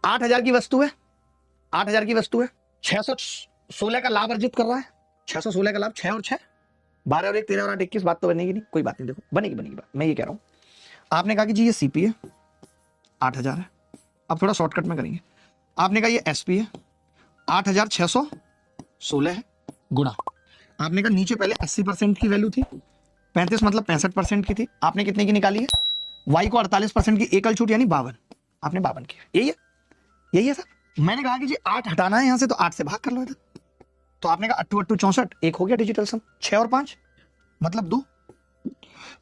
8,000 की वस्तु है, 8,000 की वस्तु है, 616 का लाभ अर्जित कर रहा है, 616 का लाभ, 6 और 6 12 और 1 13 और 8 21, बात तो बनेगी नहीं, कोई बात नहीं, देखो बनेगी बात, मैं ये कह रहा हूं। आपने कहा कि जी ये सीपी है 8,000 है, अब थोड़ा शॉर्टकट में करेंगे। आपने कहा ये एसपी है 8,616 है, गुणा आपने कहा नीचे पहले 80% की वैल्यू थी, 35 मतलब 65% की थी, आपने कितने की निकाली है, वाई को 48% की एकल छूट यानी 52, आपने 52 किया, यही है सर। मैंने कहा कि जी 8 हटाना है यहां से, तो 8 से भाग कर लो इधर, तो आपने कहा 8 8 64, एक हो गया डिजिटल सम, 6 और 5 मतलब 2,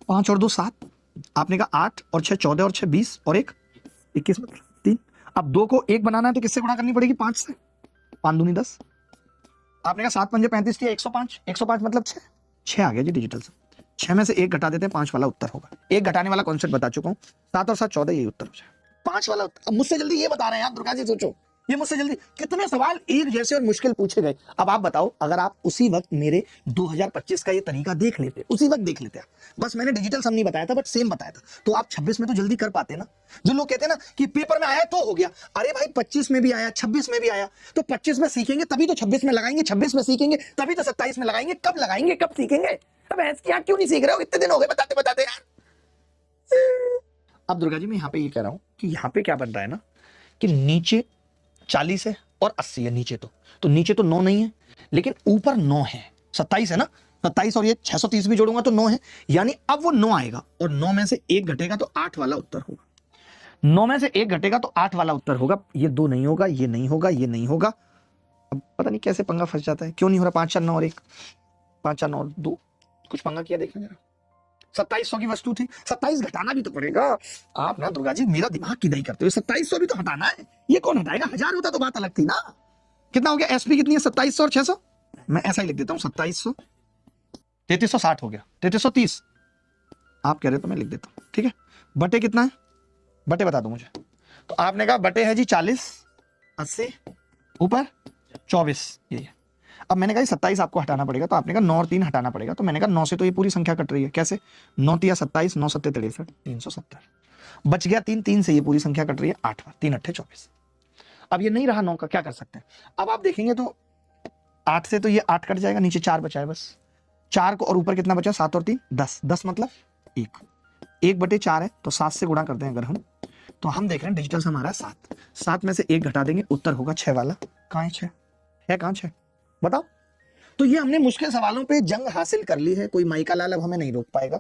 5 और 2 7, आपने कहा 8 और 6 14 और 6 20 और 1 21 मतलब 3। अब 2 को 1 बनाना है तो किससे गुणा करनी पड़ेगी, 5 से, 5 दूनी 10, आपने कहा 7 पंजे 35 थी, 105, 105 मतलब 6 आ गया जी डिजिटल सम। 6 में से 1 घटा देते हैं, 5 वाला उत्तर होगा, 1 घटाने वाला कॉन्सेप्ट बता चुका हूं, 7 और 7 14, यही उत्तर हो जाए, 5 वाला उत्तर। अब मुझसे जल्दी ये बता रहे हैं आप, दुर्गा जी सोचो, ये मुझसे जल्दी कितने सवाल एक जैसे और मुश्किल पूछे गए। अब आप बताओ, अगर आप उसी वक्त मेरे 2025 का ये तरीका देख लेते, उसी वक्त देख लेते, बस मैंने डिजिटल सम नहीं बताया था बट सेम बताया था, तो आप 26 में तो जल्दी कर पाते ना। जो लोग कहते हैं ना कि पेपर में आया तो हो गया, अरे भाई 25 में भी आया, 26 में भी आया, तो 25 में सीखेंगे तभी तो 26 में लगाएंगे, 26 में सीखेंगे तभी तो 27 में लगाएंगे, कब सीखेंगे। अब ऐसे क्या क्यों नहीं सीख रहे हो, इतने दिन हो गए बताते बताते यार। अब दुर्गा जी मैं यहाँ पे ये कह रहा हूं कि यहाँ पे क्या बन रहा है ना कि नीचे 40 है और 80 है, नीचे तो नीचे तो 9 नहीं है, लेकिन ऊपर 9 है, 27 है ना, 27 और ये 630 भी जोड़ूंगा तो 9 है, यानी अब वो 9 आएगा और 9 में से 1 घटेगा तो 8 वाला उत्तर होगा, 9 में से 1 घटेगा तो 8 वाला उत्तर होगा। ये 2 नहीं होगा, ये नहीं होगा, ये नहीं होगा। अब पता नहीं कैसे पंगा फंस जाता है, क्यों नहीं हो रहा, 5 4 9 और 1, 5 4 9 और 2, कुछ पंगा किया देखना जरा। 2700 की वस्तु थी, 27 घटाना भी तो पड़ेगा। आप ना दुर्गा जी मेरा दिमाग की नहीं करते हो, 2700 भी तो हटाना है, ये कौन हटाएगा, 1000 होता तो बात अलग थी ना। कितना हो गया, एसपी कितनी है, 2700 और 600, मैं ऐसा ही लिख देता हूं 2700, 3360 हो गया, 3330 आप कह रहे तो मैं लिख देता हूं, ठीक है। बटे कितना है, बटे बता दो मुझे, तो आपने कहा बटे है जी 40, 80 ऊपर 24, ये है। अब मैंने कहा 27 आपको हटाना पड़ेगा, तो आपने कहा 9 और 3 हटाना पड़ेगा, तो मैंने कहा 9 से तो ये पूरी संख्या कट रही है, कैसे, 9 तिया 27, 9 सत्ते 63, 370 बच गया, 3 3 से ये पूरी संख्या कट रही है, 8 3 8 24। अब ये नहीं रहा 9 का, क्या कर सकते हैं, अब आप देखेंगे तो 8 से तो ये 8 कट जाएगा, नीचे 4 बचा है बस, 4 को और ऊपर कितना बचा, 7 और 3 10, 10 मतलब 1 बटे 4 है, तो 7 से गुणा करते हैं अगर हम, तो हम देख रहे हैं डिजिटल से हमारा 7, 7 में से 1 घटा देंगे, उत्तर होगा 6 वाला। कहाँ है 6 है, कहाँ 6 बताओ। तो ये हमने मुश्किल सवालों पे जंग हासिल कर ली है, कोई माइका लाल अब हमें नहीं रोक पाएगा।